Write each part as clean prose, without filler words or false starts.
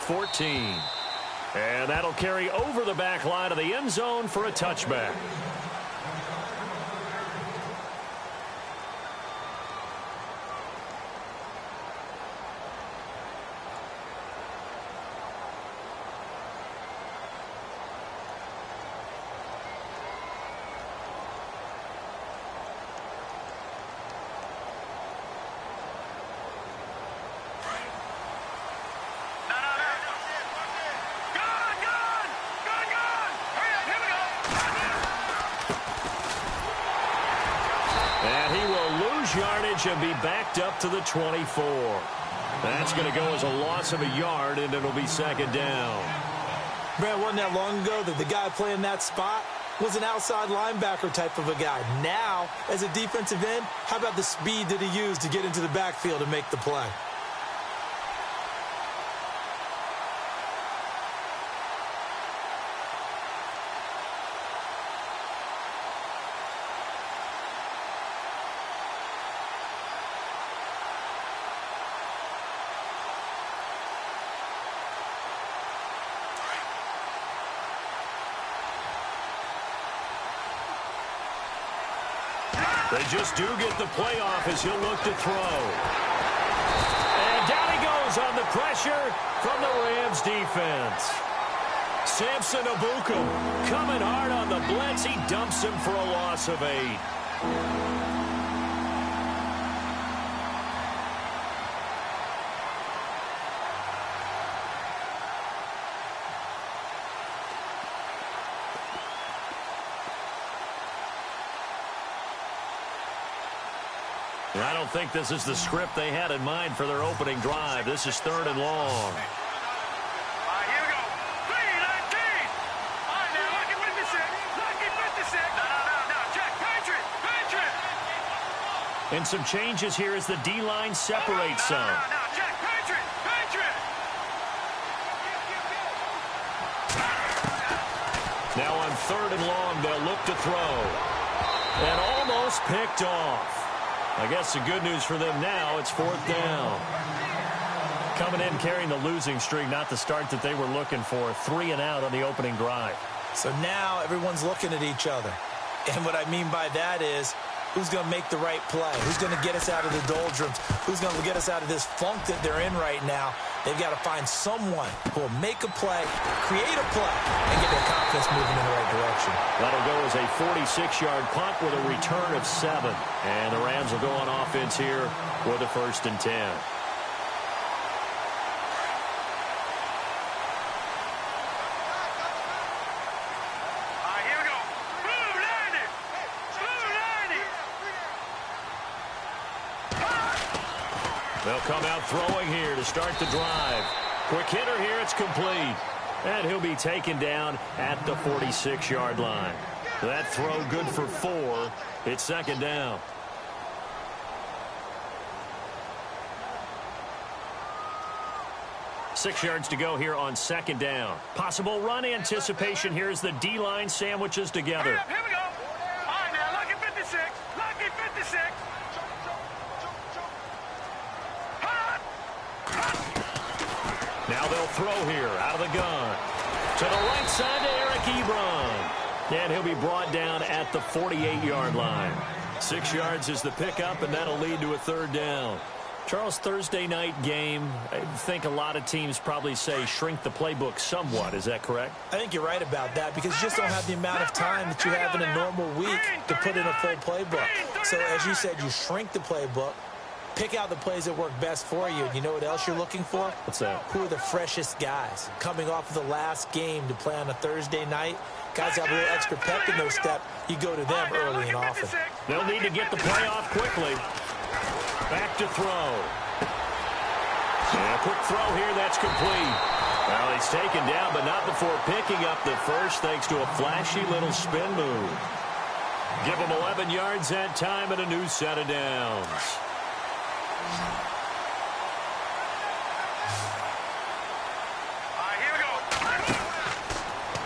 14. And that'll carry over the back line of the end zone for a touchback. Yardage and be backed up to the 24. That's going to go as a loss of a yard, and it'll be second down. Brad, wasn't that long ago that the guy playing that spot was an outside linebacker type of a guy. Now, as a defensive end, how about the speed that he used to get into the backfield and make the play? They just do get the play off as he'll look to throw. And down he goes on the pressure from the Rams defense. Samson Abukum coming hard on the blitz. He dumps him for a loss of 8. I don't think this is the script they had in mind for their opening drive. This is 3rd and long. All right, here we go. 3-19. All right, now, lucky 56. Lucky 56. No. Check. Patriot. And some changes here as the D-line separates some. No. Check. Patriot. Now on 3rd and long, they'll look to throw. And almost picked off. I guess the good news for them now, it's 4th down. Coming in carrying the losing streak, not the start that they were looking for. 3 and out on the opening drive. So now everyone's looking at each other. And what I mean by that is, who's going to make the right play? Who's going to get us out of the doldrums? Who's going to get us out of this funk that they're in right now? They've got to find someone who will make a play, create a play, and get their confidence moving in the right direction. That'll go as a 46-yard punt with a return of 7. And the Rams will go on offense here with a 1st and 10. They'll come out throwing here to start the drive. Quick hitter here, it's complete. And he'll be taken down at the 46-yard line. That throw good for 4. It's 2nd down. Six yards to go here on 2nd down. Possible run anticipation here as the D-line sandwiches together. Here we go. All right, now, lucky 56. Lucky 56. Now they'll throw here out of the gun. To the right side to Eric Ebron. And he'll be brought down at the 48-yard line. 6 yards is the pickup, and that'll lead to a 3rd down. Charles, Thursday night game, I think a lot of teams probably say shrink the playbook somewhat. Is that correct? I think you're right about that because you just don't have the amount of time that you have in a normal week to put in a full playbook. So as you said, you shrink the playbook. Pick out the plays that work best for you. And you know what else you're looking for? What's that? Who are the freshest guys coming off of the last game to play on a Thursday night? Guys have a little extra pep in their step. You go to them early and often. They'll need to get the play off quickly. Back to throw. And a quick throw here, that's complete. Well, he's taken down, but not before picking up the first thanks to a flashy little spin move. Give him 11 yards that time and a new set of downs.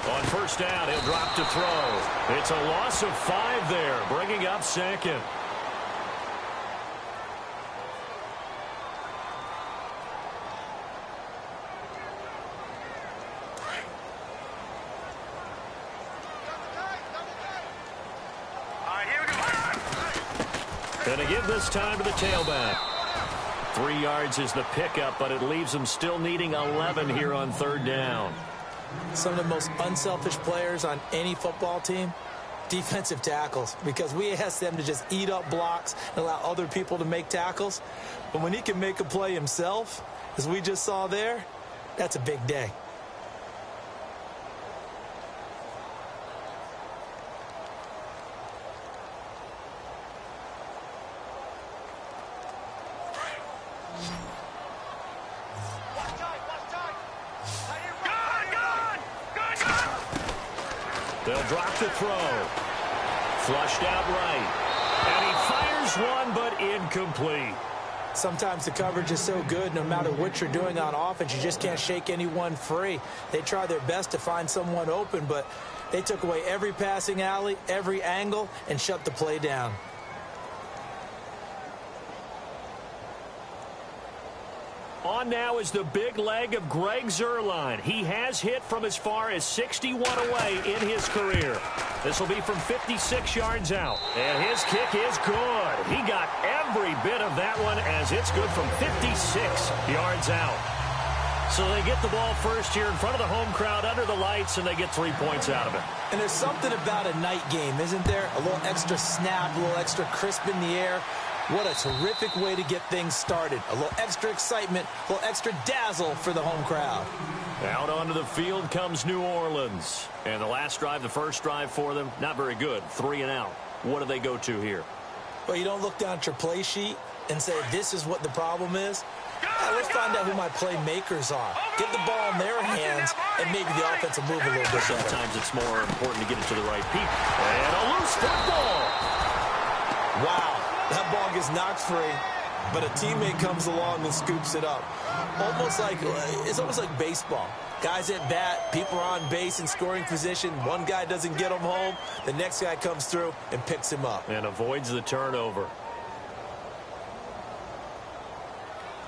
On 1st down, he'll drop to throw. It's a loss of 5 there, bringing up 2nd. And they give this time to the tailback. 3 yards is the pickup, but it leaves them still needing 11 here on third down. Some of the most unselfish players on any football team, defensive tackles, because we ask them to just eat up blocks and allow other people to make tackles. But when he can make a play himself, as we just saw there, that's a big day. They'll drop the throw. Flushed out right. And he fires one, but incomplete. Sometimes the coverage is so good, no matter what you're doing on offense, you just can't shake anyone free. They try their best to find someone open, but they took away every passing alley, every angle, and shut the play down. On now is the big leg of Greg Zuerlein. He has hit from as far as 61 away in his career. This will be from 56 yards out. And his kick is good. He got every bit of that one as it's good from 56 yards out. So they get the ball first here in front of the home crowd under the lights, and they get 3 points out of it. And there's something about a night game, isn't there? A little extra snap, a little extra crisp in the air. What a terrific way to get things started. A little extra excitement, a little extra dazzle for the home crowd. Out onto the field comes New Orleans. And the last drive, the first drive for them, not very good. 3 and out. What do they go to here? Well, you don't look down at your play sheet and say, this is what the problem is. Let's find out who my playmakers are. Get the ball in their hands, and maybe the offense will move a little bit better. Sometimes it's more important to get it to the right people. And a loose football. Wow. That ball gets knocked free, but a teammate comes along and scoops it up. It's almost like baseball. Guys at bat, people are on base in scoring position. One guy doesn't get him home. The next guy comes through and picks him up. And avoids the turnover.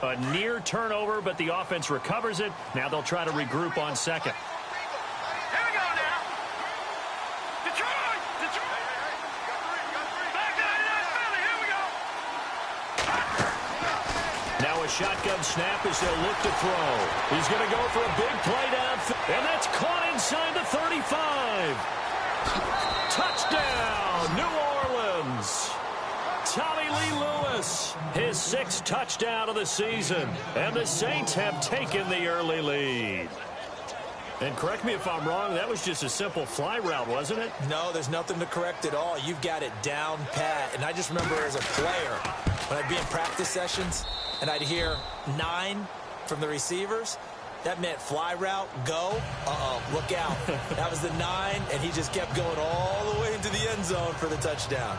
A near turnover, but the offense recovers it. Now they'll try to regroup on second. Here we go now. Detroit! Detroit! Back down to that Philly. Here we go. Now a shotgun snap as they'll look to throw. He's going to go for a big play downfield. And that's caught inside the 35. Touchdown, New Orleans. Tommy Lee Lewis, his 6th touchdown of the season. And the Saints have taken the early lead. And correct me if I'm wrong, that was just a simple fly route, wasn't it? No, there's nothing to correct at all. You've got it down pat. And I just remember as a player, when I'd be in practice sessions and I'd hear 9 from the receivers, that meant fly route, go, look out. That was the 9, and he just kept going all the way into the end zone for the touchdown.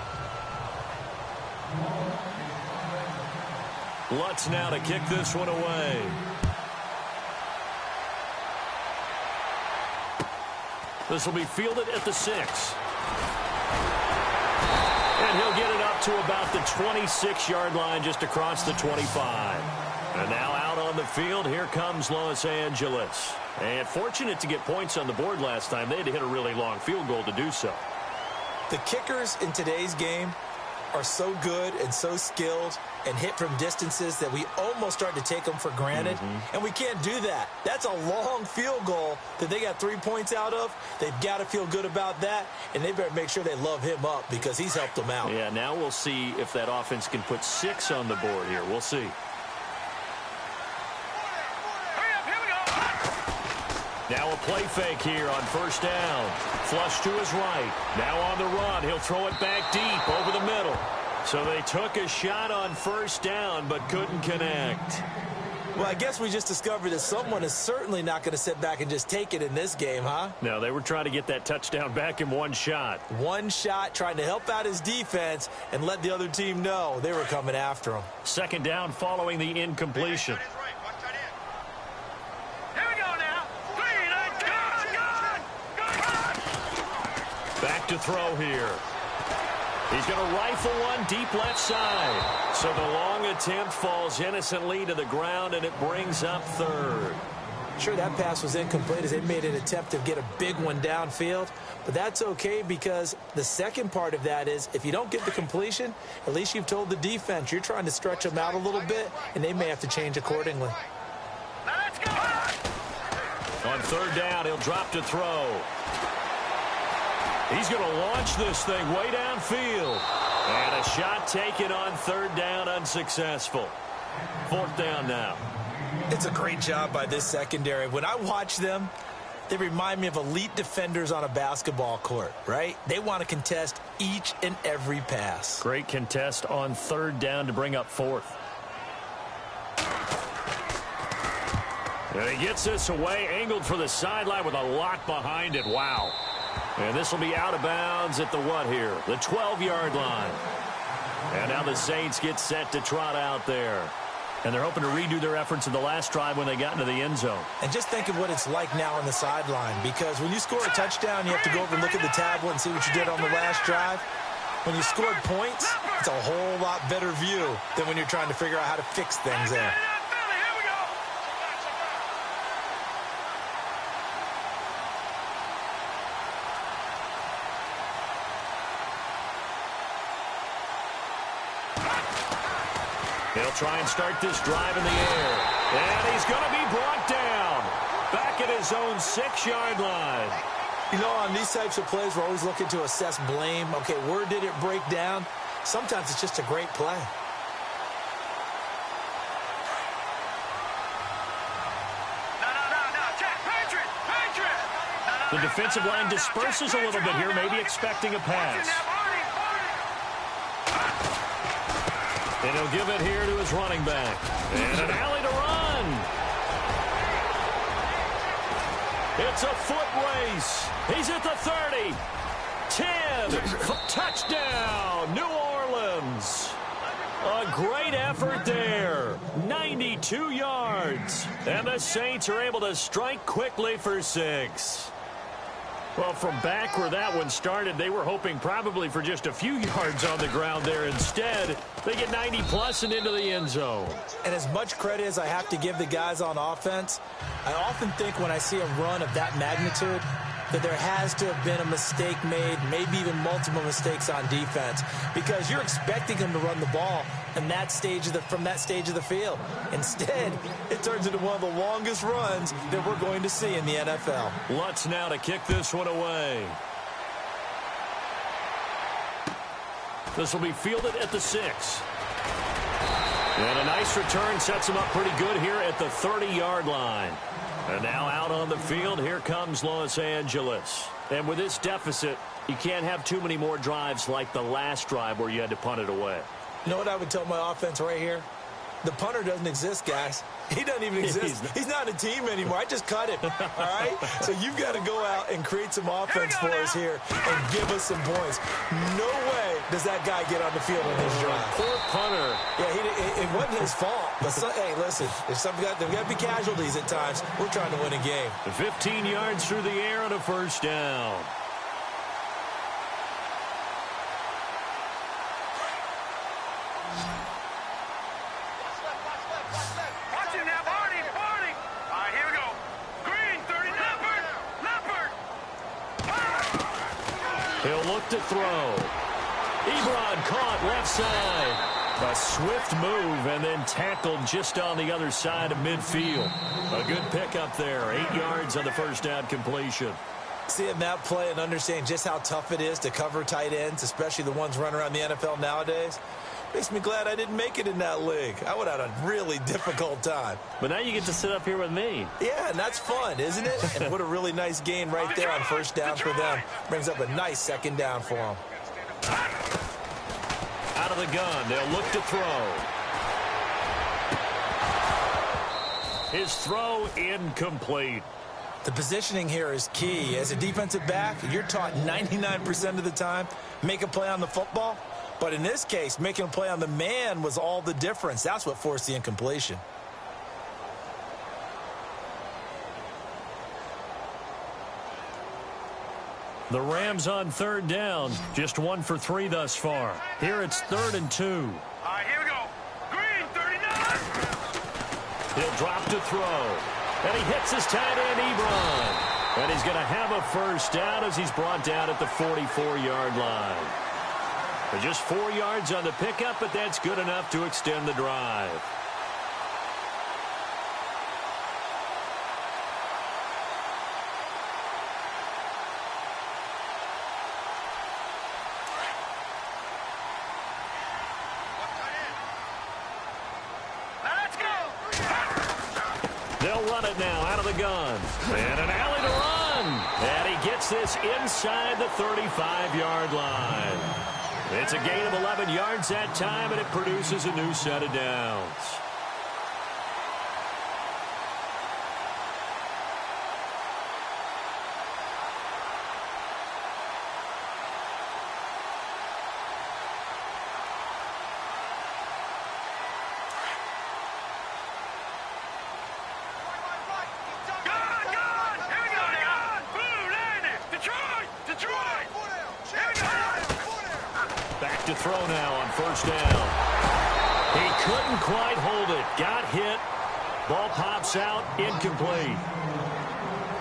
Lutz now to kick this one away. This will be fielded at the 6. And he'll get it up to about the 26-yard line just across the 25. And now out on the field, here comes Los Angeles. And fortunate to get points on the board last time. They had to hit a really long field goal to do so. The kickers in today's game are so good and so skilled and hit from distances that we almost start to take them for granted. And we can't do that. That's a long field goal that they got 3 points out of. They've got to feel good about that, and they better make sure they love him up because he's helped them out. Yeah, now we'll see if that offense can put 6 on the board here. We'll see. Now a play fake here on first down. Flush to his right. Now on the run. He'll throw it back deep over the middle. So they took a shot on first down but couldn't connect. Well, I guess we just discovered that someone is certainly not going to sit back and just take it in this game, huh? No, they were trying to get that touchdown back in one shot. One shot, trying to help out his defense and let the other team know they were coming after him. Second down following the incompletion. Back to throw here. He's going to rifle one deep left side. So the long attempt falls innocently to the ground, and it brings up third. Sure, that pass was incomplete as they made an attempt to get a big one downfield, but that's okay because the second part of that is if you don't get the completion, at least you've told the defense you're trying to stretch them out a little bit, and they may have to change accordingly. Now let's go. On third down, he'll drop to throw. He's going to launch this thing way downfield. And a shot taken on third down, unsuccessful. Fourth down now. It's a great job by this secondary. When I watch them, they remind me of elite defenders on a basketball court, right? They want to contest each and every pass. Great contest on third down to bring up fourth. And he gets this away, angled for the sideline with a lot behind it. Wow. And this will be out of bounds at the what here? The 12-yard line. And now the Saints get set to trot out there. And they're hoping to redo their efforts in the last drive when they got into the end zone. And just think of what it's like now on the sideline, because when you score a touchdown, you have to go over and look at the tablet and see what you did on the last drive. When you scored points, it's a whole lot better view than when you're trying to figure out how to fix things there. He'll try and start this drive in the air. And he's going to be brought down. Back at his own 6-yard line. You know, on these types of plays, we're always looking to assess blame. Okay, where did it break down? Sometimes it's just a great play. The defensive line disperses a little bit here, maybe expecting a pass. And he'll give it here to his running back. And an alley to run. It's a foot race. He's at the 30. 10. Touchdown, New Orleans. A great effort there. 92 yards. And the Saints are able to strike quickly for 6. Well, from back where that one started, they were hoping probably for just a few yards on the ground there. Instead, they get 90-plus and into the end zone. And as much credit as I have to give the guys on offense, I often think when I see a run of that magnitude that there has to have been a mistake made, maybe even multiple mistakes on defense, because you're expecting them to run the ball in that stage of from that stage of the field. Instead, it turns into one of the longest runs that we're going to see in the NFL. Lutz now to kick this one away. This will be fielded at the 6. And a nice return sets him up pretty good here at the 30-yard line. And now out on the field, here comes Los Angeles. And with this deficit, you can't have too many more drives like the last drive where you had to punt it away. You know what I would tell my offense right here? The punter doesn't exist, guys. He doesn't even exist. He's not a team anymore. I just cut him, all right? So you've got to go out and create some offense for us here and give us some points. No way does that guy get on the field on this drive. Poor punter. Yeah, it wasn't his fault. But, hey, listen, there's got to be casualties at times. We're trying to win a game. 15 yards through the air on a first down. He'll look to throw. Ebron caught left side. A swift move and then tackled just on the other side of midfield. A good pickup there. 8 yards on the first down completion. Seeing that play and understanding just how tough it is to cover tight ends, especially the ones running around the NFL nowadays, makes me glad I didn't make it in that league. I would have had a really difficult time. But now you get to sit up here with me. Yeah, and that's fun, isn't it? And what a really nice gain right there on first down for them. Brings up a nice second down for them. Out of the gun, they'll look to throw. His throw incomplete. The positioning here is key. As a defensive back, you're taught 99% of the time, make a play on the football. But in this case, making a play on the man was all the difference. That's what forced the incompletion. The Rams on third down, just 1 for 3 thus far. Here it's 3rd and 2. All right, here we go. Green, 39. He'll drop to throw. And he hits his tight end, Ebron. And he's going to have a first down as he's brought down at the 44-yard line. Just 4 yards on the pickup, but that's good enough to extend the drive. They'll run it now out of the gun. And an alley to run. And he gets this inside the 35-yard line. It's a gain of 11 yards that time, and it produces a new set of downs. Back to throw now on first down. He couldn't quite hold it. Got hit. Ball pops out. Incomplete.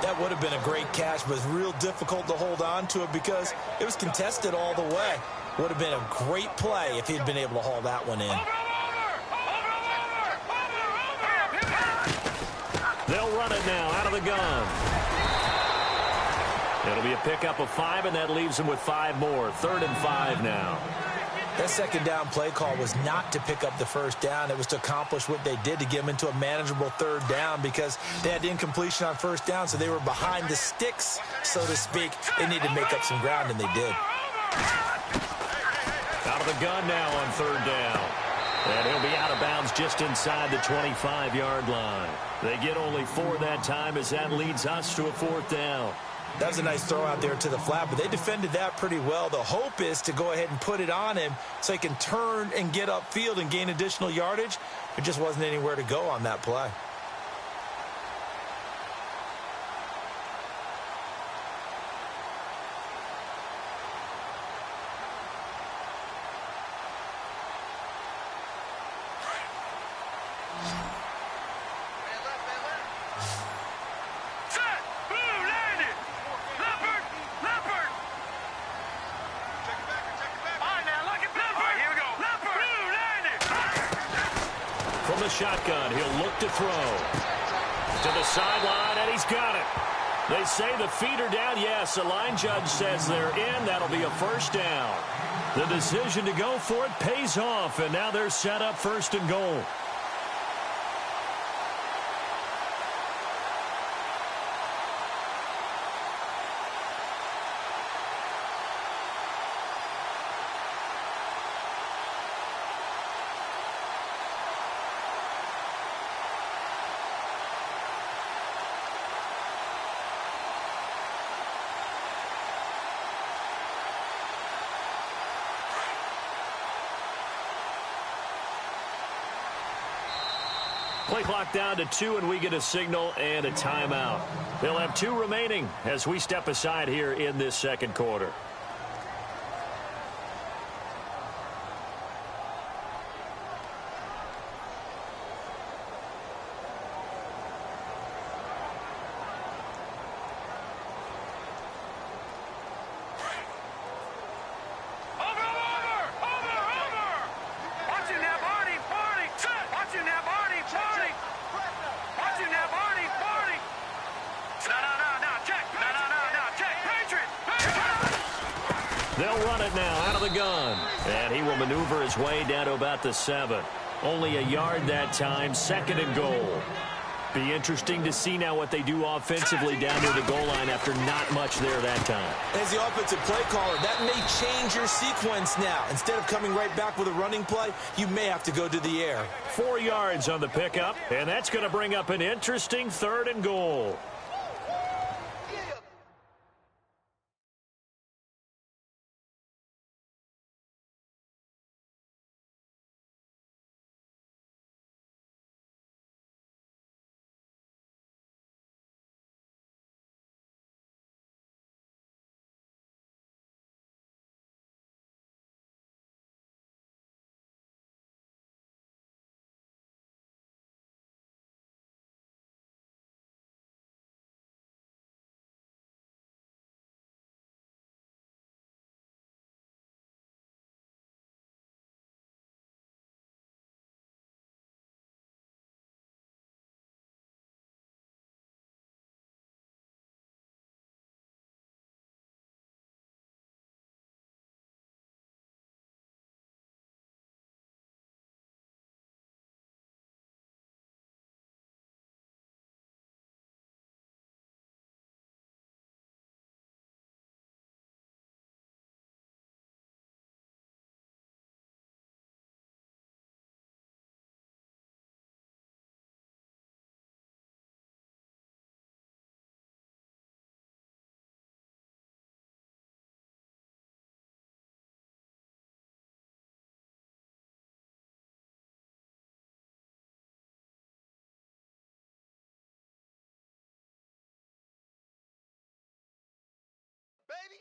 That would have been a great catch, but it's real difficult to hold on to it because it was contested all the way. Would have been a great play if he'd been able to haul that one in. They'll run it now out of the gun. It'll be a pickup of 5, and that leaves them with 5 more. 3rd and 5 now. That second down play call was not to pick up the first down. It was to accomplish what they did to get them into a manageable 3rd down because they had incompletion on first down, so they were behind the sticks, so to speak. They needed to make up some ground, and they did. Out of the gun now on 3rd down. And he'll be out of bounds just inside the 25-yard line. They get only 4 that time as that leads us to a 4th down. That was a nice throw out there to the flat, but they defended that pretty well. The hope is to go ahead and put it on him so he can turn and get upfield and gain additional yardage. There just wasn't anywhere to go on that play. From the shotgun, he'll look to throw. To the sideline, and he's got it. They say the feet are down. Yes, the line judge says they're in. That'll be a first down. The decision to go for it pays off, and now they're set up 1st and goal. Play clock down to 2, and we get a signal and a timeout. They'll have 2 remaining as we step aside here in this second quarter. They'll run it now out of the gun. And he will maneuver his way down to about the 7. Only a yard that time, 2nd and goal. Be interesting to see now what they do offensively down near the goal line after not much there that time. As the offensive play caller, that may change your sequence now. Instead of coming right back with a running play, you may have to go to the air. 4 yards on the pickup, and that's going to bring up an interesting 3rd and goal. baby.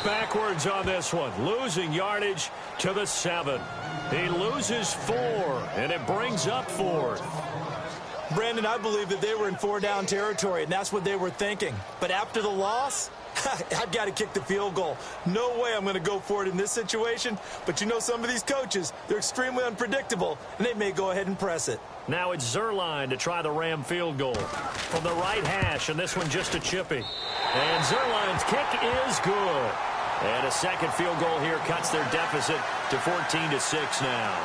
Backwards on this one, losing yardage to the 7. He loses 4, and it brings up 4th. Brandon, I believe that they were in 4-down territory, and that's what they were thinking. But after the loss, I've got to kick the field goal. No way I'm going to go for it in this situation. But you know some of these coaches, they're extremely unpredictable, and they may go ahead and press it. Now it's Zuerlein to try the Ram field goal from the right hash, and this one just a chippy. And Zuerlein's kick is good. And a second field goal here cuts their deficit to 14-6 now.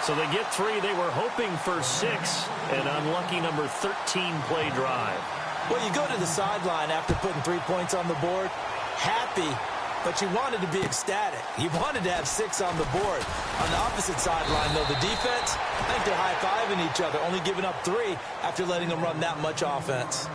So they get 3. They were hoping for 6. An unlucky number 13 play drive. Well, you go to the sideline after putting 3 points on the board, happy, but you wanted to be ecstatic. You wanted to have 6 on the board. On the opposite sideline, though, the defense, I think they're high-fiving each other, only giving up 3 after letting them run that much offense.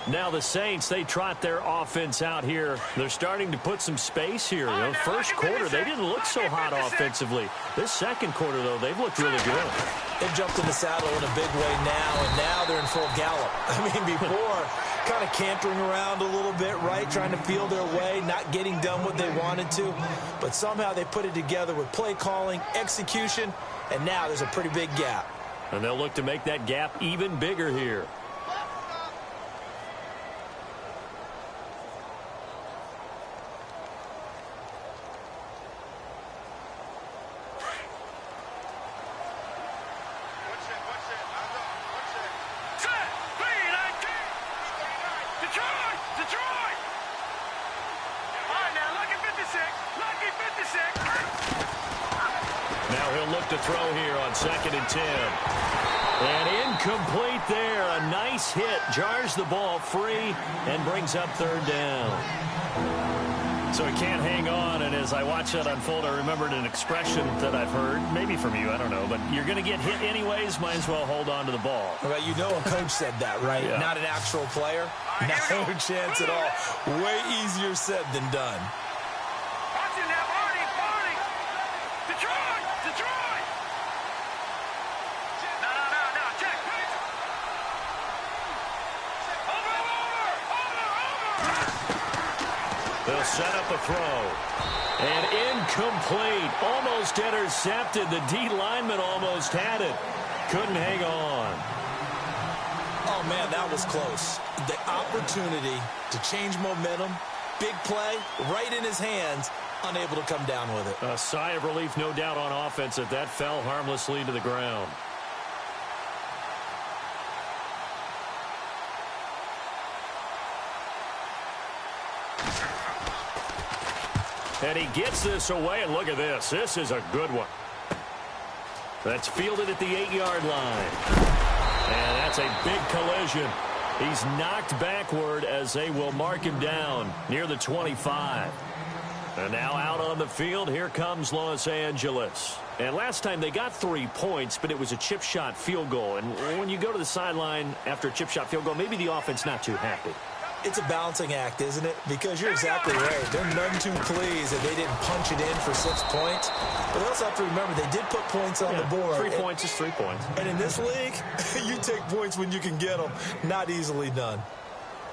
Now the Saints, they trot their offense out here. They're starting to put some space here. You know, first quarter, they didn't look so hot offensively. This second quarter, though, they've looked really good. They've jumped in the saddle in a big way now, and now they're in full gallop. I mean, before, kind of cantering around a little bit, right, trying to feel their way, not getting done what they wanted to. But somehow they put it together with play calling, execution, and now there's a pretty big gap. And they'll look to make that gap even bigger here. To throw here on 2nd and 10. And incomplete there. A nice hit. Jars the ball free and brings up 3rd down. So he can't hang on. And as I watch that unfold, I remembered an expression that I've heard, maybe from you, I don't know, but you're going to get hit anyways, might as well hold on to the ball. Well, you know a coach said that, right? Yeah. Not an actual player. No chance at all. Way easier said than done. They'll set up a throw. And incomplete. Almost intercepted. The D lineman almost had it. Couldn't hang on. Oh, man, that was close. The opportunity to change momentum, big play, right in his hands, unable to come down with it. A sigh of relief, no doubt, on offense that fell harmlessly to the ground. And he gets this away, and look at this. This is a good one. That's fielded at the 8-yard line. And that's a big collision. He's knocked backward as they will mark him down near the 25. And now out on the field, here comes Los Angeles. And last time they got 3 points, but it was a chip shot field goal. And when you go to the sideline after a chip shot field goal, maybe the offense not too happy. It's a balancing act, isn't it? Because you're exactly right. They're none too pleased that they didn't punch it in for 6 points. But they also have to remember they did put points on the board. 3 points is 3 points. And in this league, you take points when you can get them. Not easily done.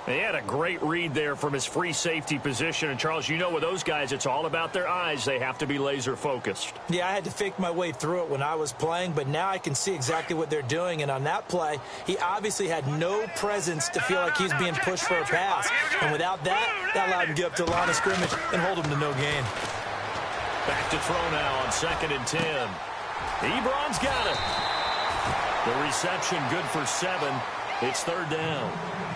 He had a great read there from his free safety position. And, Charles, you know with those guys, it's all about their eyes. They have to be laser focused. Yeah, I had to fake my way through it when I was playing, but now I can see exactly what they're doing. And on that play, he obviously had no presence to feel like he's being pushed for a pass. And without that, that allowed him to get up to the line of scrimmage and hold him to no gain. Back to throw now on 2nd and 10. Ebron's got it. The reception good for 7. It's 3rd down.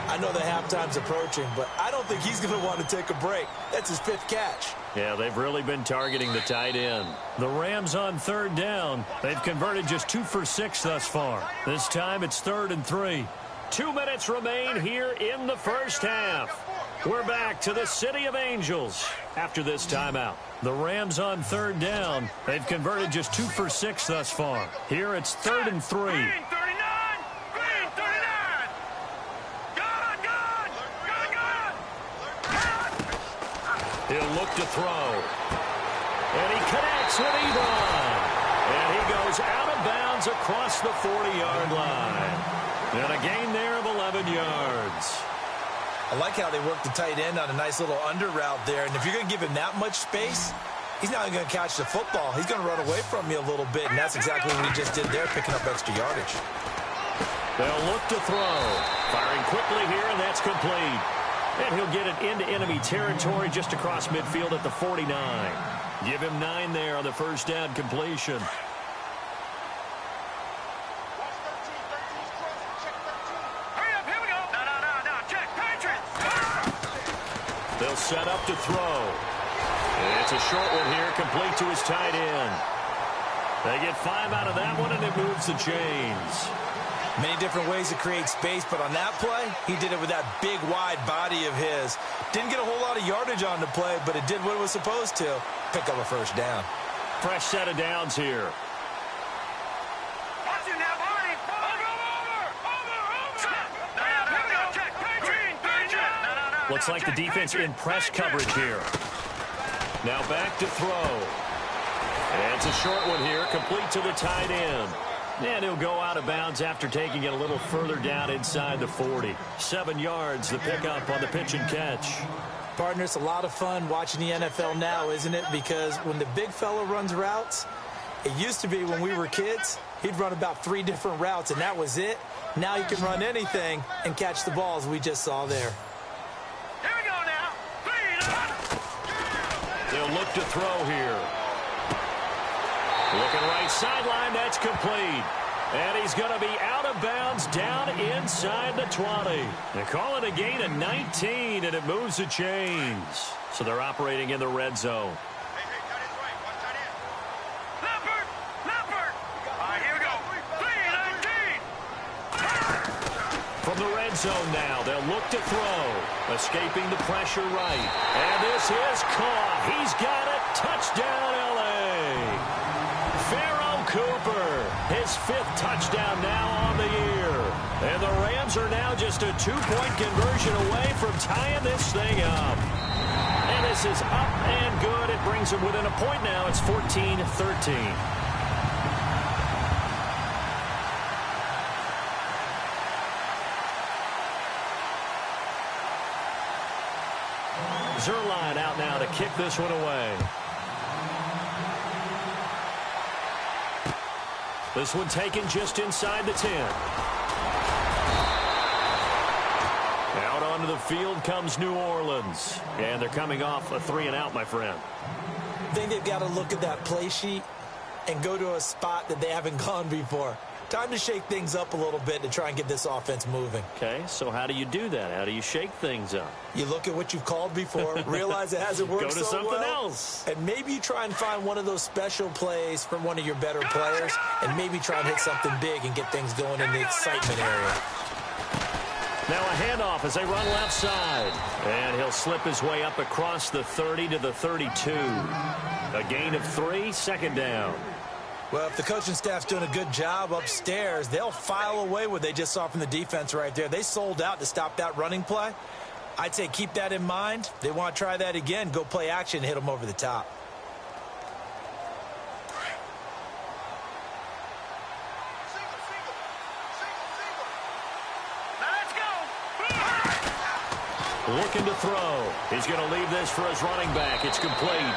I know the halftime's approaching, but I don't think he's going to want to take a break. That's his 5th catch. Yeah, they've really been targeting the tight end. The Rams on 3rd down. They've converted just 2 for 6 thus far. This time it's 3rd and 3. 2 minutes remain here in the first half. We're back to the City of Angels after this timeout. The Rams on third down. They've converted just 2 for 6 thus far. Here it's 3rd and 3. Green 39! Green 39! Good! He'll look to throw. And he connects with Ebron. And he goes out of bounds across the 40-yard line. And a gain there of 11 yards. I like how they work the tight end on a nice little under route there. And if you're going to give him that much space, he's not going to catch the football. He's going to run away from you a little bit, and that's exactly what he just did there, picking up extra yardage. They'll look to throw. Firing quickly here, and that's complete. And he'll get it into enemy territory just across midfield at the 49. Give him 9 there on the first down completion. They'll set up to throw. And it's a short one here, complete to his tight end. They get 5 out of that one, and it moves the chains. Many different ways to create space, but on that play, he did it with that big, wide body of his. Didn't get a whole lot of yardage on the play, but it did what it was supposed to. Pick up a first down. Fresh set of downs here. Watch it now, Barney. Over. Looks like the defense in press coverage here. Now back to throw. And it's a short one here, complete to the tight end. And he'll go out of bounds after taking it a little further down inside the 40. 7 yards, the pickup on the pitch and catch. Partner, it's a lot of fun watching the NFL now, isn't it? Because when the big fella runs routes, it used to be when we were kids, he'd run about 3 different routes, and that was it. Now he can run anything and catch the balls we just saw there. Here we go now. They'll look to throw here. Looking right sideline, that's complete. And he's going to be out of bounds down inside the 20. They call it a gain of 19, and it moves the chains. So they're operating in the red zone. Leopard! All right, here we go. 3-19. From the red zone now, they'll look to throw. Escaping the pressure right. And this is caught. He's got it. Touchdown, L.A. Pharaoh Cooper, his 5th touchdown now on the year. And the Rams are now just a 2-point conversion away from tying this thing up. And this is up and good. It brings them within a point now. It's 14-13. Zerline out now to kick this one away. This one taken just inside the 10. Out onto the field comes New Orleans. And they're coming off a 3-and-out, my friend. I think they've got to look at that play sheet and go to a spot that they haven't gone before. Time to shake things up a little bit to try and get this offense moving. Okay, so how do you do that? How do you shake things up? You look at what you've called before, realize it hasn't worked Go to so something well, else. and maybe you try and find one of those special plays from one of your better players, and maybe try and hit something big and get things going in the excitement area. Now a handoff as they run left side. And he'll slip his way up across the 30 to the 32. A gain of 3, 2nd down. Well, if the coaching staff's doing a good job upstairs, they'll file away what they just saw from the defense right there. They sold out to stop that running play. I'd say keep that in mind. They want to try that again. Go play action, hit them over the top. Looking to throw. He's going to leave this for his running back. It's complete.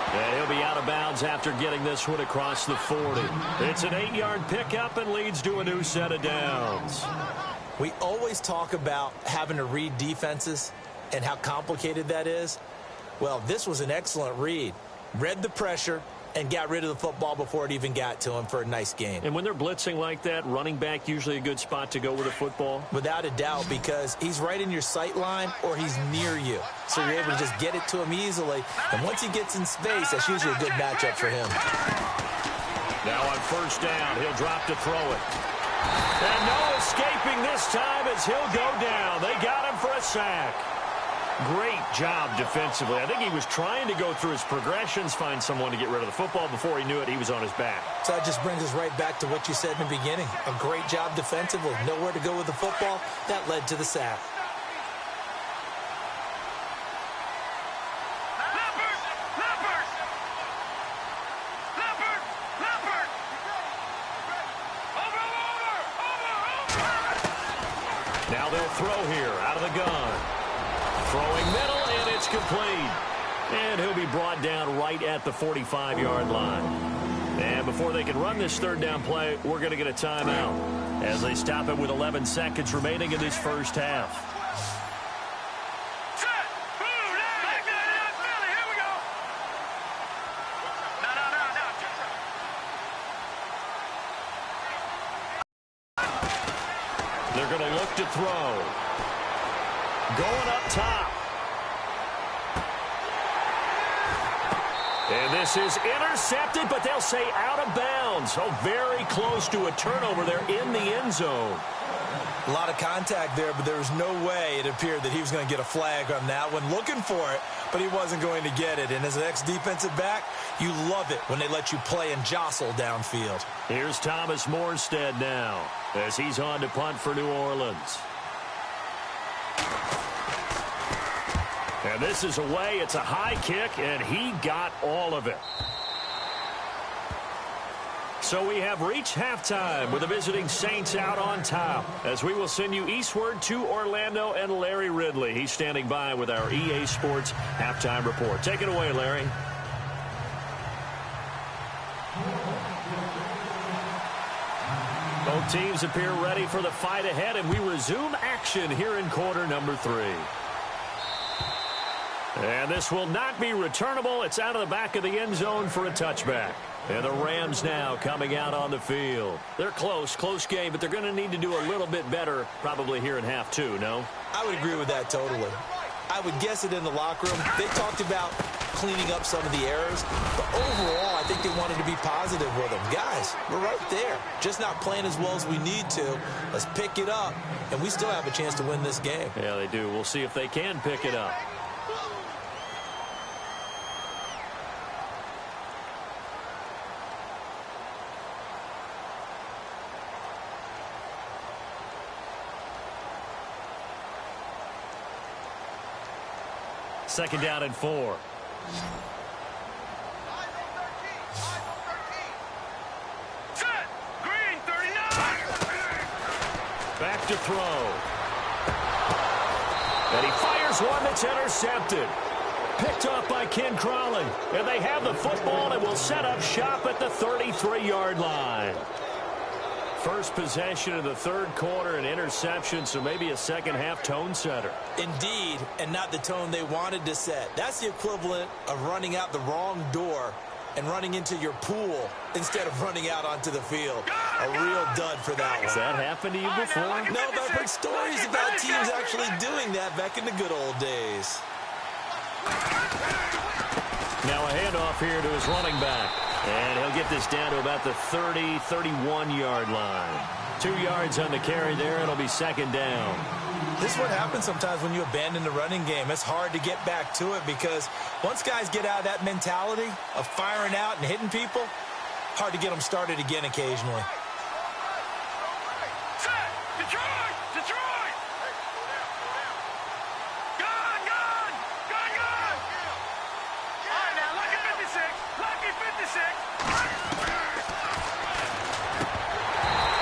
And he'll be out of bounds after getting this one across the 40. It's an 8-yard pickup and leads to a new set of downs. We always talk about having to read defenses and how complicated that is. Well, this was an excellent read. Read the pressure and got rid of the football before it even got to him for a nice gain. And when they're blitzing like that, running back usually a good spot to go with a football? Without a doubt, because he's right in your sight line or he's near you. So you're able to just get it to him easily. And once he gets in space, that's usually a good matchup for him. Now on first down, he'll drop to throw it. And no escaping this time as he'll go down. They got him for a sack. Great job defensively. I think he was trying to go through his progressions, find someone to get rid of the football. Before he knew it, he was on his back. So that just brings us right back to what you said in the beginning. A great job defensively. Nowhere to go with the football. That led to the sack. Now they'll throw here out of the gun. Throwing middle, and it's complete. And he'll be brought down right at the 45-yard line. And before they can run this third down play, we're going to get a timeout as they stop it with 11 seconds remaining in this first half. They're going to look to throw. Going up top. And this is intercepted, but they'll say out of bounds. Oh, very close to a turnover there in the end zone. A lot of contact there, but there was no way it appeared that he was going to get a flag on that one. Looking for it, but he wasn't going to get it. And as an ex-defensive back, you love it when they let you play and jostle downfield. Here's Thomas Morstead now as he's on to punt for New Orleans. And this is away. It's a high kick, and he got all of it. So we have reached halftime with the visiting Saints out on top as we will send you eastward to Orlando and Larry Ridley. He's standing by with our EA Sports halftime report. Take it away, Larry. Both teams appear ready for the fight ahead, and we resume action here in quarter number 3. And this will not be returnable. It's out of the back of the end zone for a touchback. And the Rams now coming out on the field. They're close game, but they're going to need to do a little bit better probably here in half 2, no? I would agree with that totally. I would guess it in the locker room. They talked about cleaning up some of the errors, but overall, I think they wanted to be positive with them. Guys, we're right there. Just not playing as well as we need to. Let's pick it up, and we still have a chance to win this game. Yeah, they do. We'll see if they can pick it up. Second down and 4. Set. Green, 39. Back to throw. And he fires one that's intercepted. Picked off by Ken Crawley. And they have the football and will set up shop at the 33-yard line. First possession of the third quarter, an interception, so maybe a second-half tone setter. Indeed, and not the tone they wanted to set. That's the equivalent of running out the wrong door and running into your pool instead of running out onto the field. A real dud for that one. Has that happened to you before? No, but I've heard stories about teams actually doing that back in the good old days. Now a handoff here to his running back. And he'll get this down to about the 30, 31-yard line. 2 yards on the carry there. It'll be second down. This is what happens sometimes when you abandon the running game. It's hard to get back to it because once guys get out of that mentality of firing out and hitting people, hard to get them started again occasionally. Set. Detroit. Detroit. Gun. Gun. Gun. Gun. All right, now, lucky 56. Lucky 56.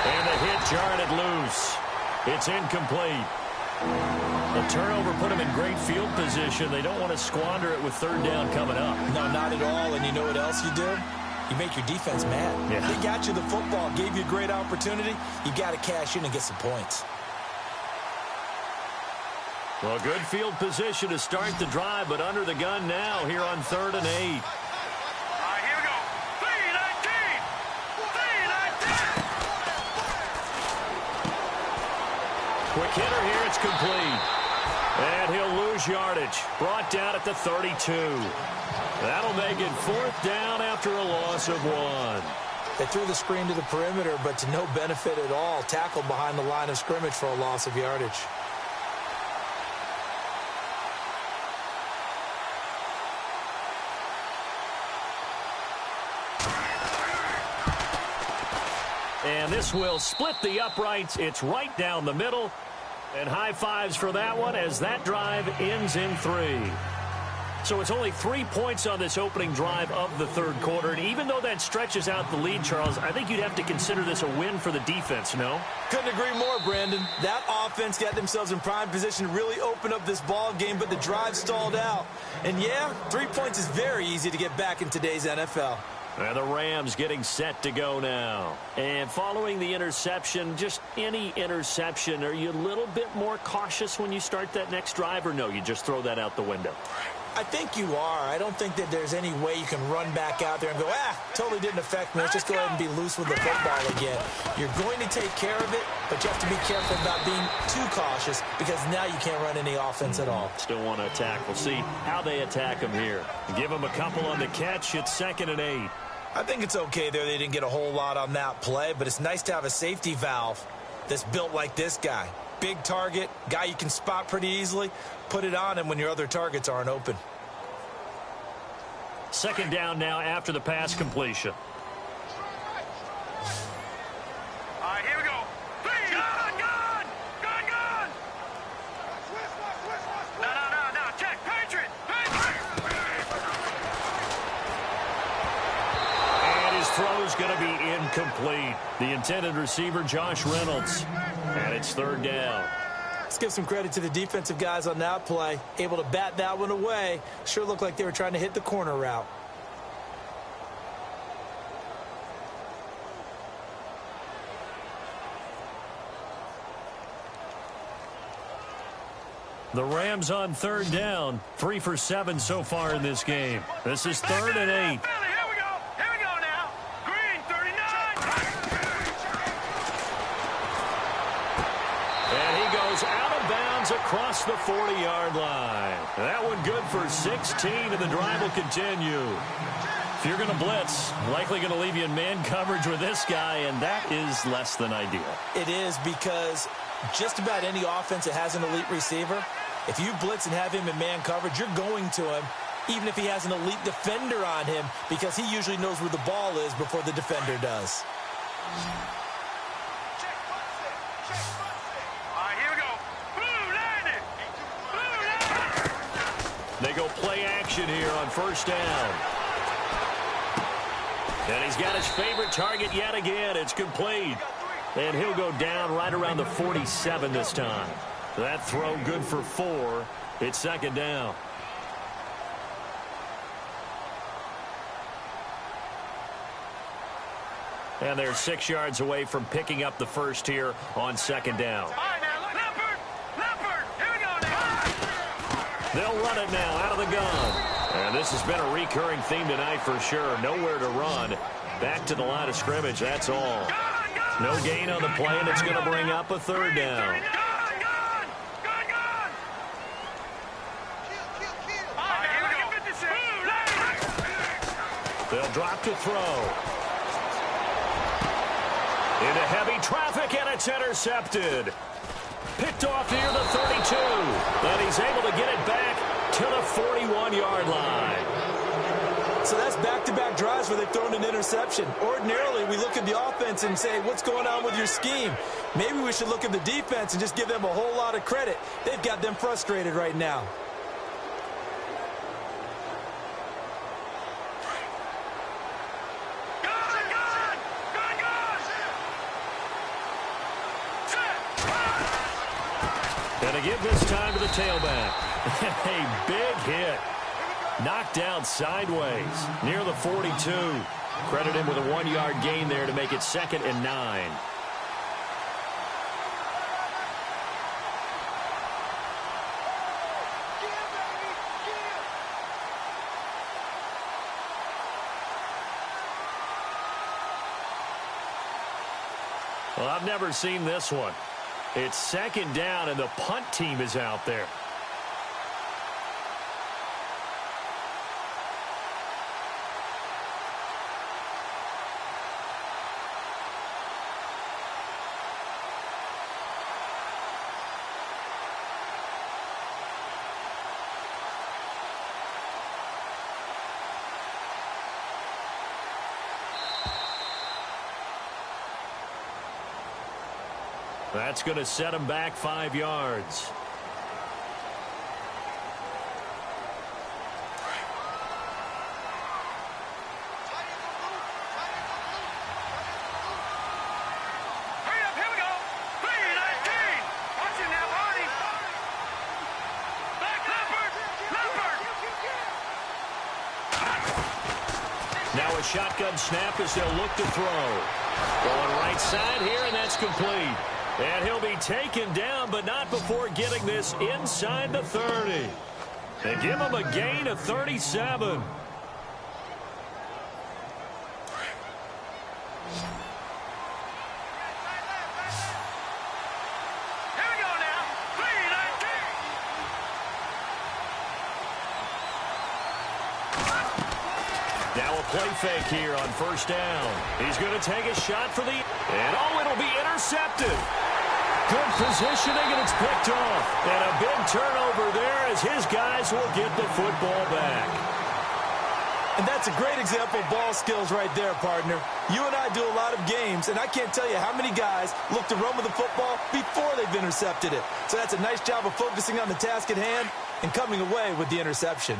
And the hit jarred it loose. It's incomplete. The turnover put them in great field position. They don't want to squander it with third down coming up. No, not at all. And you know what else you do? You make your defense mad. Yeah. They got you the football, gave you a great opportunity. You got to cash in and get some points. Well, good field position to start the drive, but under the gun now here on 3rd and 8. All right, here we go. 3-19. 3-19. Quick hitter here. It's complete. And he'll lose yardage. Brought down at the 32. That'll make it 4th down after a loss of 1. They threw the screen to the perimeter, but to no benefit at all. Tackled behind the line of scrimmage for a loss of yardage. And this will split the uprights. It's right down the middle. And high fives for that one as that drive ends in 3. So it's only 3 points on this opening drive of the third quarter. And even though that stretches out the lead, Charles, I think you'd have to consider this a win for the defense, no? Couldn't agree more, Brandon. That offense got themselves in prime position to really open up this ball game, but the drive stalled out. And yeah, 3 points is very easy to get back in today's NFL. And the Rams getting set to go now. And following the interception, just any interception, are you a little bit more cautious when you start that next drive, or no, you just throw that out the window? I think you are. I don't think that there's any way you can run back out there and go, totally didn't affect me. Let's just go ahead and be loose with the football again. You're going to take care of it, but you have to be careful about being too cautious because now you can't run any offense at all. Still want to attack. We'll see how they attack them here. Give them a couple on the catch. It's 2nd and 8. I think it's okay there. They didn't get a whole lot on that play, but it's nice to have a safety valve that's built like this guy. Big target, guy you can spot pretty easily. Put it on him when your other targets aren't open. 2nd down now after the pass completion. All right, here we go. Gun! No. Check. Patriot. And his throw's going to be incomplete. The intended receiver, Josh Reynolds. And it's 3rd down. Let's give some credit to the defensive guys on that play. Able to bat that one away. Sure looked like they were trying to hit the corner route. The Rams on 3rd down. 3 for 7 so far in this game. This is 3rd and 8. Here we go now. Green, 39. And he goes out of bounds across the 40-yard line. That one good for 16, and the drive will continue. If you're going to blitz, likely going to leave you in man coverage with this guy, and that is less than ideal. It is because just about any offense that has an elite receiver, if you blitz and have him in man coverage, you're going to him, even if he has an elite defender on him, because he usually knows where the ball is before the defender does. They go play action here on 1st down. And he's got his favorite target yet again. It's complete. And he'll go down right around the 47 this time. That throw good for 4. It's 2nd down. And they're 6 yards away from picking up the first here on 2nd down. They'll run it now out of the gun. And this has been a recurring theme tonight for sure. Nowhere to run. Back to the line of scrimmage, that's all. No gain on the play, and it's going to bring up a 3rd down. They'll drop to throw. Into heavy traffic, and it's intercepted. Picked off near the 32. And he's able to get it back to the 41-yard line. So that's back-to-back drives where they've thrown an interception. Ordinarily, we look at the offense and say, what's going on with your scheme? Maybe we should look at the defense and just give them a whole lot of credit. They've got them frustrated right now. And to give this time to the tailback. A big hit. Knocked down sideways near the 42. Credit him with a 1-yard gain there to make it 2nd and 9. Well, I've never seen this one. It's 2nd down, and the punt team is out there. That's going to set him back 5 yards. Now a shotgun snap as they'll look to throw. Going right side here, and that's complete. And he'll be taken down, but not before getting this inside the 30. They give him a gain of 37. Play fake here on first down. He's going to take a shot for the... And, oh, it'll be intercepted. Good positioning, and it's picked off. And a big turnover there as his guys will get the football back. And that's a great example of ball skills right there, partner. You and I do a lot of games, and I can't tell you how many guys look to run with the football before they've intercepted it. So that's a nice job of focusing on the task at hand and coming away with the interception.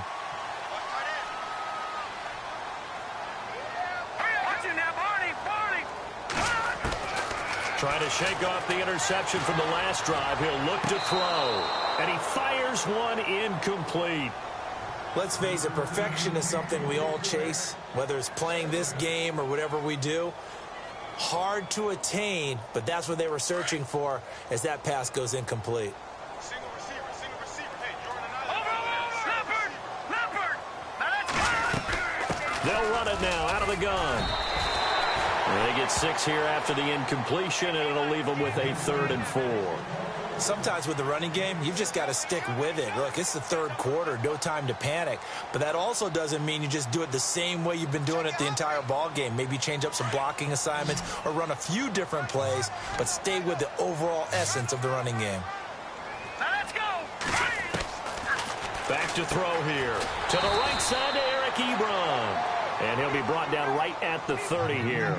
Trying to shake off the interception from the last drive. He'll look to throw. And he fires one incomplete. Let's face it, perfection is something we all chase, whether it's playing this game or whatever we do. Hard to attain, but that's what they were searching for as that pass goes incomplete. Single receiver. Hey, Jordan and I. They'll run it now out of the gun. And they get 6 here after the incompletion, and it'll leave them with a 3rd and 4. Sometimes with the running game, you've just got to stick with it. Look, it's the 3rd quarter, no time to panic. But that also doesn't mean you just do it the same way you've been doing it the entire ball game. Maybe change up some blocking assignments or run a few different plays, but stay with the overall essence of the running game. Now let's go. Back to throw here. To the right side to Eric Ebron. And he'll be brought down right at the 30 here.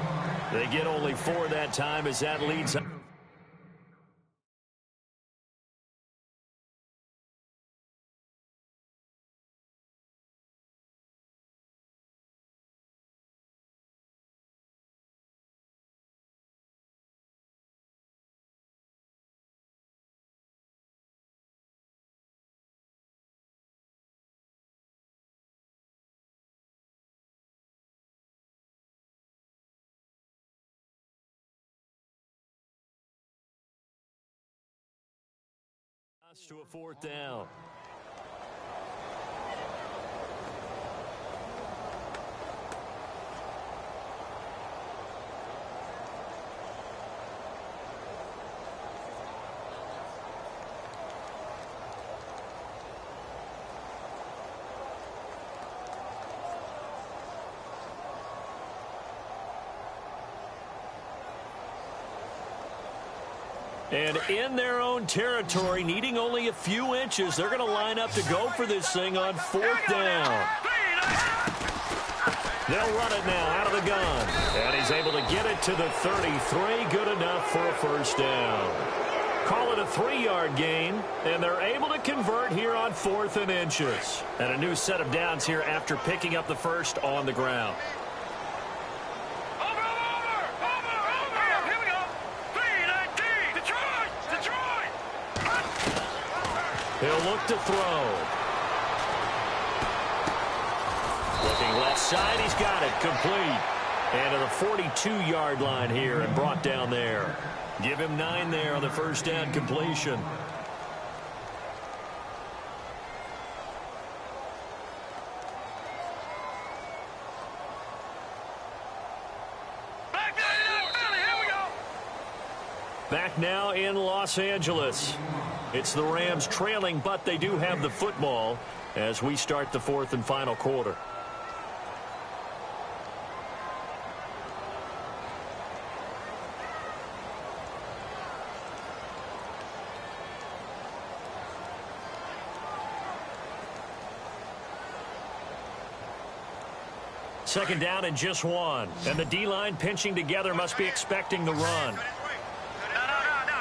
They get only 4 that time as that leads. To a 4th down. And in their own territory, needing only a few inches, they're going to line up to go for this thing on 4th down. They'll run it now out of the gun. And he's able to get it to the 33. Good enough for a 1st down. Call it a 3-yard gain, and they're able to convert here on 4th and inches. And a new set of downs here after picking up the first on the ground. He'll look to throw. Looking left side, he's got it complete. And to the 42-yard line here and brought down there. Give him 9 there on the 1st down completion. Back now in Los Angeles. It's the Rams trailing, but they do have the football as we start the 4th and final quarter. Second down and just 1. And the D-line pinching together must be expecting the run. No,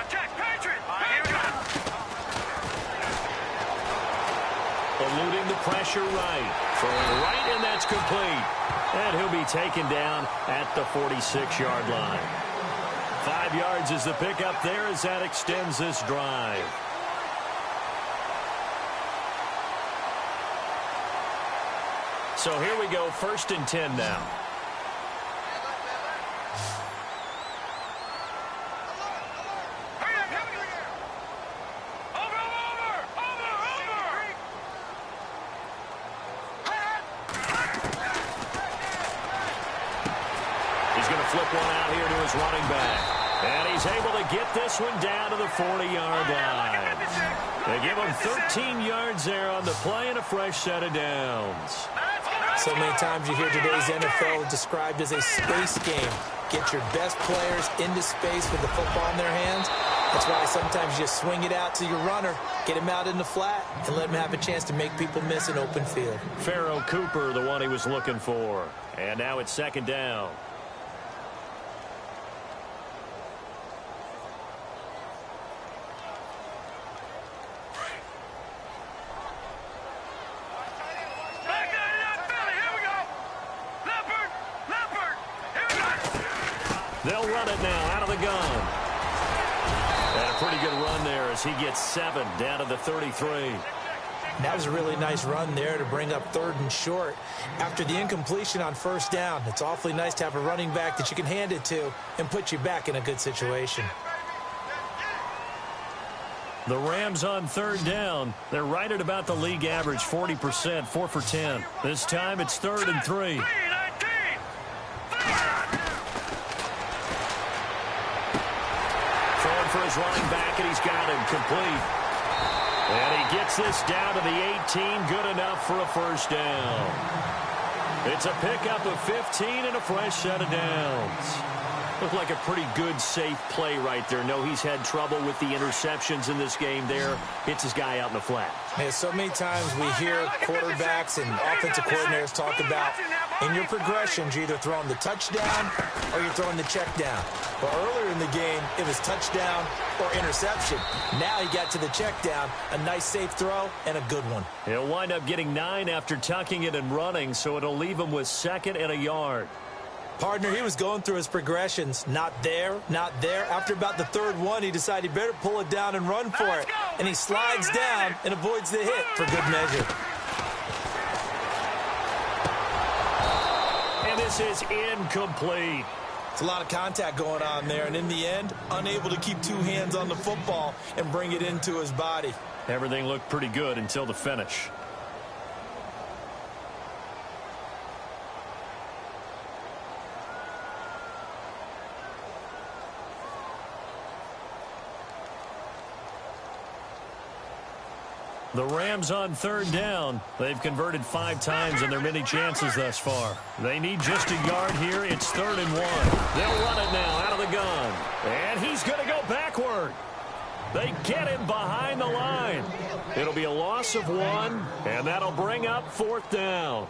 check. pressure right. Throwing right, and that's complete. And he'll be taken down at the 46-yard line. 5 yards is the pickup there as that extends this drive. So here we go, 1st and 10 now. He's going to flip one out here to his running back. And he's able to get this one down to the 40-yard line. They give him 13 yards there on the play and a fresh set of downs. So many times you hear today's NFL described as a space game. Get your best players into space with the football in their hands. That's why sometimes you just swing it out to your runner, get him out in the flat, and let him have a chance to make people miss an open field. Pharaoh Cooper, the one he was looking for. And now it's 2nd down. They'll run it now out of the gun. And a pretty good run there as he gets 7 down to the 33. That was a really nice run there to bring up 3rd and short. After the incompletion on 1st down, it's awfully nice to have a running back that you can hand it to and put you back in a good situation. The Rams on 3rd down. They're right at about the league average, 40%, 4 for 10. This time it's 3rd and 3. For his running back, and he's got him complete. And he gets this down to the 18, good enough for a 1st down. It's a pickup of 15 and a fresh set of downs. Looked like a pretty good, safe play right there. No, he's had trouble with the interceptions in this game there. Hits his guy out in the flat. Man, so many times we hear quarterbacks and offensive coordinators talk about in your progressions, you're either throwing the touchdown or you're throwing the check down. Well, earlier in the game, it was touchdown or interception. Now he got to the check down, a nice safe throw and a good one. He'll wind up getting 9 after tucking it and running, so it'll leave him with 2nd and a yard. Partner, he was going through his progressions. Not there, not there. After about the 3rd one, he decided he better pull it down and run for it. And he slides down and avoids the hit for good measure. And this is incomplete. It's a lot of contact going on there. And in the end, unable to keep 2 hands on the football and bring it into his body. Everything looked pretty good until the finish. The Rams on 3rd down. They've converted 5 times in their many chances thus far. They need just a yard here. It's 3rd and 1. They'll run it now out of the gun. And he's going to go backward. They get him behind the line. It'll be a loss of 1, and that'll bring up 4th down.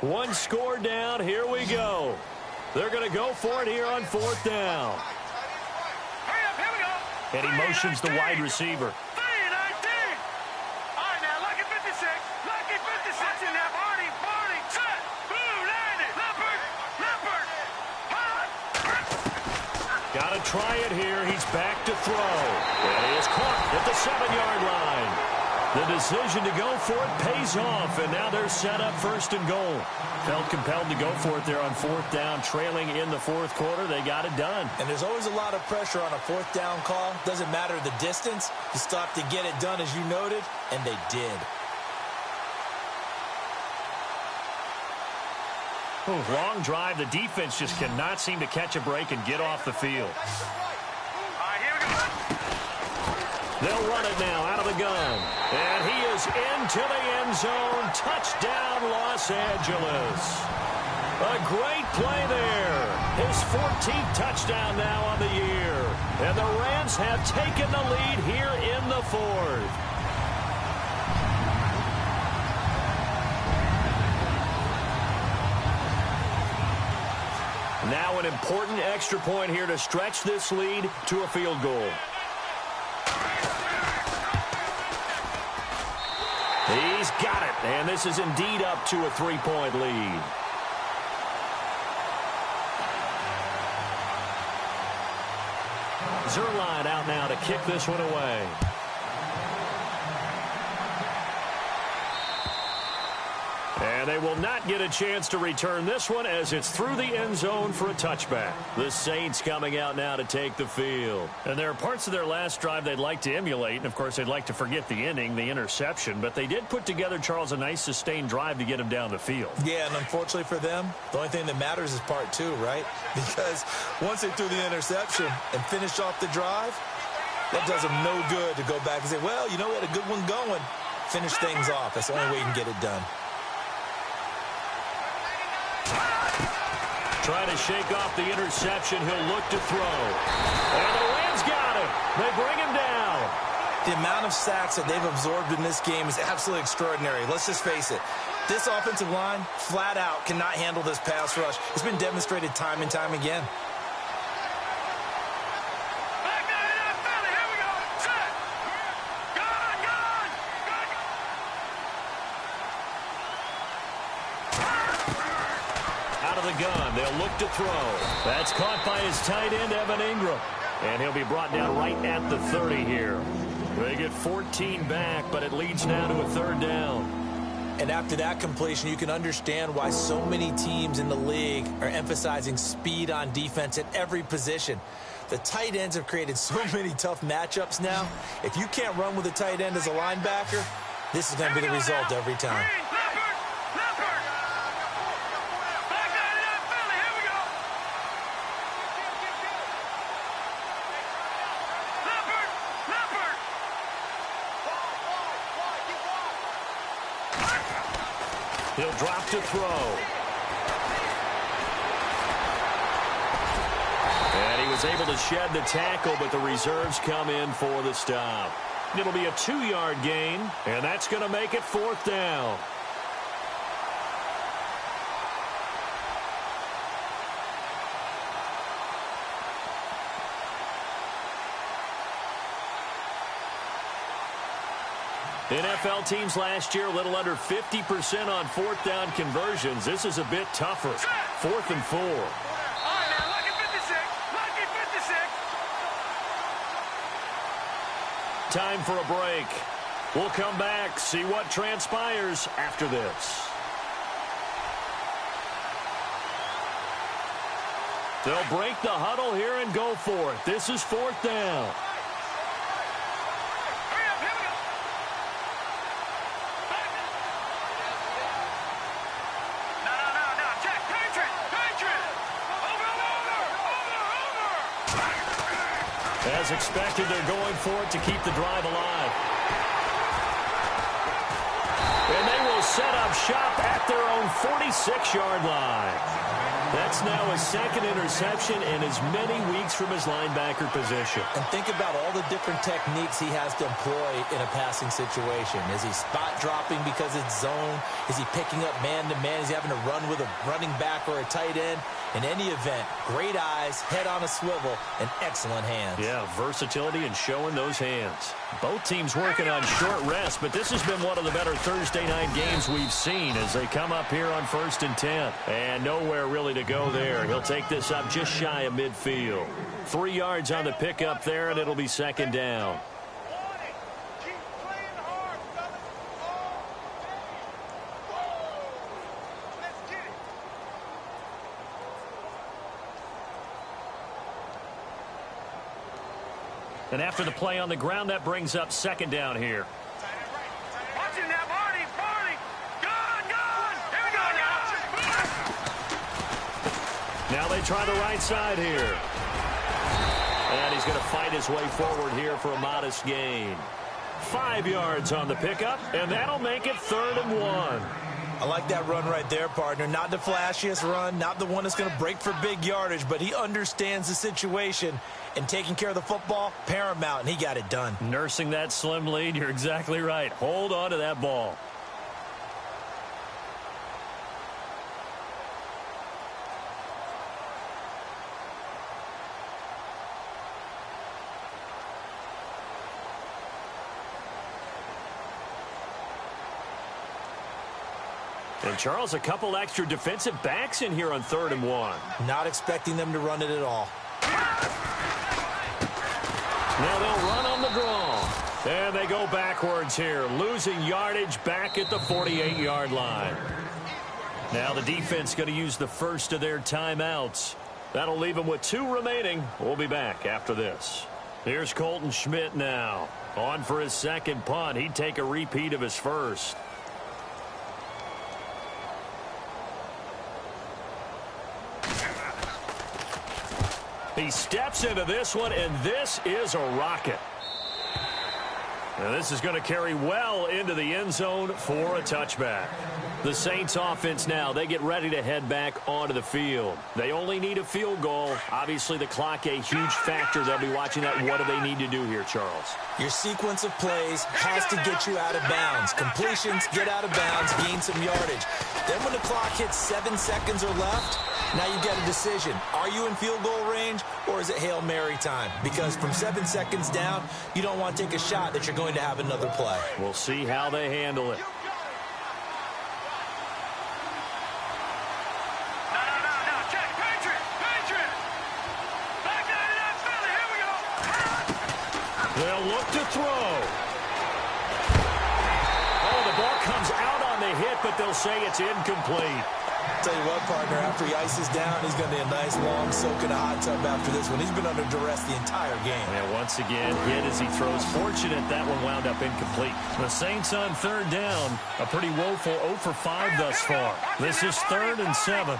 One score down. Here we go. They're going to go for it here on 4th down. And he motions the wide receiver. 3-19. All right, now, lucky 56. Lucky 56 in there. Barney, set. Blue, landed. Leopard. Got to try it here. He's back to throw. And he is caught at the 7-yard line. The decision to go for it pays off, and now they're set up 1st and goal. Felt compelled to go for it there on 4th down, trailing in the 4th quarter. They got it done. And there's always a lot of pressure on a 4th down call. Doesn't matter the distance. You stop to get it done, as you noted, and they did. Long drive. The defense just cannot seem to catch a break and get off the field. All right, here we go. They'll run it now out of the gun. And he is into the end zone. Touchdown, Los Angeles. A great play there. His 14th touchdown now on the year. And the Rams have taken the lead here in the fourth. Now an important extra point here to stretch this lead to a field goal. He's got it, and this is indeed up to a 3-point lead. Zerline out now to kick this one away. And they will not get a chance to return this one as it's through the end zone for a touchback. The Saints coming out now to take the field. And there are parts of their last drive they'd like to emulate. And, of course, they'd like to forget the inning, the interception. But they did put together, Charles, a nice sustained drive to get him down the field. Yeah, and unfortunately for them, the only thing that matters is part two, right? Because once they threw the interception and finished off the drive, that does them no good to go back and say, well, you know, we had a good one going. Finish things off. That's the only way you can get it done. Trying to shake off the interception. He'll look to throw. And the Rams got him. They bring him down. The amount of sacks that they've absorbed in this game is absolutely extraordinary. Let's just face it. This offensive line, flat out, cannot handle this pass rush. It's been demonstrated time and time again. Gun. They'll look to throw. That's caught by his tight end, Evan Ingram. And he'll be brought down right at the 30 here. They get 14 back, but it leads now to a third down. And after that completion, you can understand why so many teams in the league are emphasizing speed on defense at every position. The tight ends have created so many tough matchups now. If you can't run with a tight end as a linebacker, this is going to be the result every time. He'll drop to throw. And he was able to shed the tackle, but the reserves come in for the stop. It'll be a 2-yard gain, and that's going to make it fourth down. NFL teams last year a little under 50% on fourth down conversions. This is a bit tougher. 4th and 4. All right, now, lucky 56. Lucky 56. Time for a break. We'll come back, see what transpires after this. They'll break the huddle here and go for it. This is 4th down. As expected, they're going for it to keep the drive alive. And they will set up shop at their own 46-yard line. That's now his second interception in as many weeks from his linebacker position. And think about all the different techniques he has to employ in a passing situation. Is he spot dropping because it's zone? Is he picking up man-to-man? Is he having to run with a running back or a tight end? In any event, great eyes, head on a swivel, and excellent hands. Yeah, versatility and showing those hands. Both teams working on short rest, but this has been one of the better Thursday night games we've seen as they come up here on 1st and 10. And nowhere really to go there. He'll take this up just shy of midfield. 3 yards on the pickup there, and it'll be 2nd down. And after the play on the ground, that brings up 2nd down here. Watch him now, Barney. Gun. Here we go now. Now they try the right side here. And he's going to fight his way forward here for a modest gain. 5 yards on the pickup, and that'll make it 3rd and 1. I like that run right there, partner. Not the flashiest run, not the one that's going to break for big yardage, but he understands the situation, and taking care of the football, paramount, and he got it done. Nursing that slim lead, you're exactly right. Hold on to that ball. And, Charles, a couple extra defensive backs in here on 3rd and 1. Not expecting them to run it at all. Now they'll run on the draw. And they go backwards here, losing yardage back at the 48-yard line. Now the defense going to use the first of their timeouts. That'll leave them with 2 remaining. We'll be back after this. Here's Colton Schmidt now. On for his second punt. He'd take a repeat of his first. He steps into this one, and this is a rocket. Now this is going to carry well into the end zone for a touchback. The Saints offense now, they get ready to head back onto the field. They only need a field goal. Obviously, the clock a huge factor. They'll be watching that. What do they need to do here, Charles? Your sequence of plays has to get you out of bounds. Completions, get out of bounds, gain some yardage. Then when the clock hits 7 seconds or left, now you get a decision. Are you in field goal range, or is it Hail Mary time? Because from 7 seconds down, you don't want to take a shot that you're going to have another play. We'll see how they handle it. They'll look to throw. Oh, the ball comes out on the hit, but they'll say it's incomplete. Tell you what, partner, after he ices down, he's going to need a nice long soak in a hot tub after this one. He's been under duress the entire game. And once again, hit as he throws. Fortunate that one wound up incomplete. The Saints on 3rd down. A pretty woeful 0 for 5 thus far. This is 3rd and 7.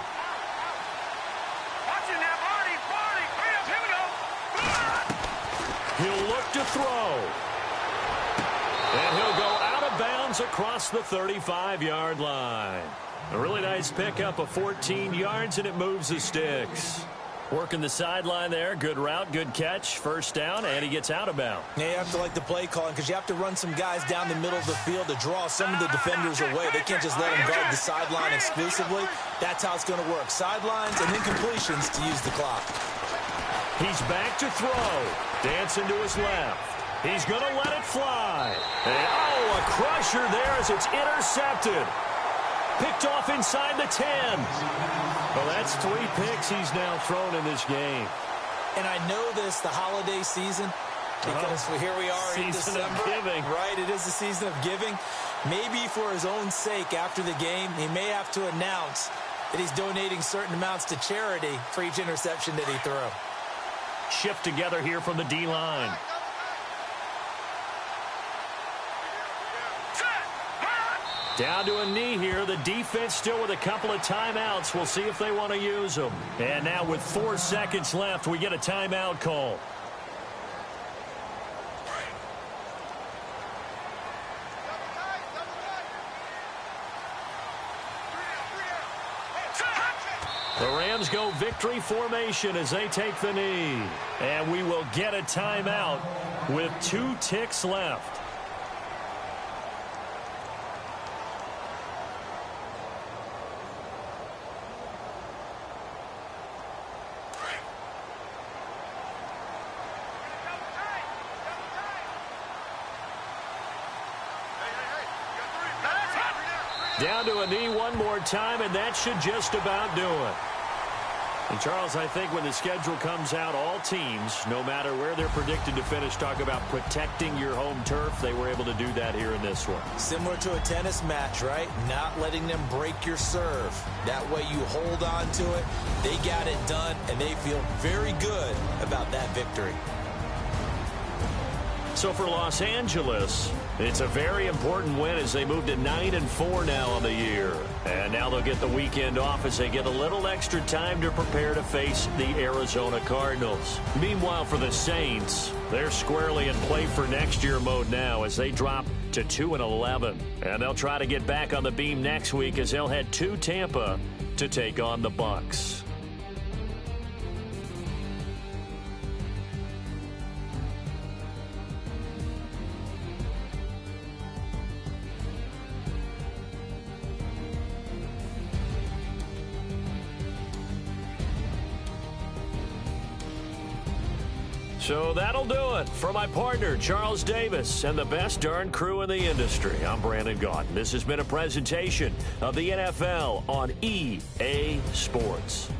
He'll look to throw. And he'll go out of bounds across the 35-yard line. A really nice pickup of 14 yards, and it moves the sticks. Working the sideline there. Good route, good catch. First down, and he gets out of bounds. Yeah, you have to like the play calling because you have to run some guys down the middle of the field to draw some of the defenders away. They can't just let them guard the sideline exclusively. That's how it's going to work. Sidelines and then completions to use the clock. He's back to throw. Dancing to his left. He's going to let it fly. And, oh, a crusher there as it's intercepted. Picked off inside the 10. Well, that's 3 picks he's now thrown in this game. And I know this, the holiday season, because here we are in December. Season of giving. Right, it is the season of giving. Maybe for his own sake after the game, he may have to announce that he's donating certain amounts to charity for each interception that he threw. Shift together here from the D-line. Down to a knee here. The defense still with a couple of timeouts. We'll see if they want to use them. And now with 4 seconds left, we get a timeout call. The Rams go victory formation as they take the knee. And we will get a timeout with 2 ticks left. Down to a knee one more time, and that should just about do it. And, Charles, I think when the schedule comes out, all teams, no matter where they're predicted to finish, talk about protecting your home turf. They were able to do that here in this one. Similar to a tennis match, right? Not letting them break your serve. That way you hold on to it. They got it done, and they feel very good about that victory. So for Los Angeles, it's a very important win as they move to 9-4 now on the year. And now they'll get the weekend off as they get a little extra time to prepare to face the Arizona Cardinals. Meanwhile, for the Saints, they're squarely in play for next year mode now as they drop to 2-11. And they'll try to get back on the beam next week as they'll head to Tampa to take on the Bucs. So that'll do it. For my partner, Charles Davis, and the best darn crew in the industry, I'm Brandon Gaudin. This has been a presentation of the NFL on EA Sports.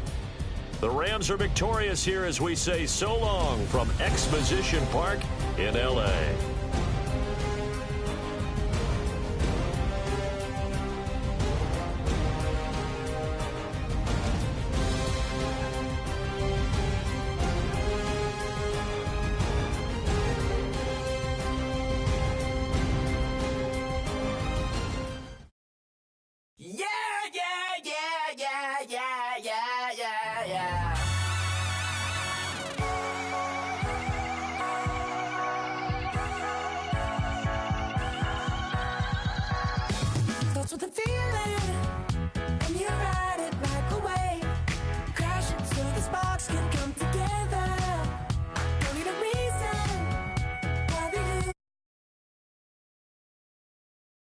The Rams are victorious here as we say so long from Exposition Park in L.A. Yeah, yeah, yeah, yeah, yeah, yeah, yeah, yeah.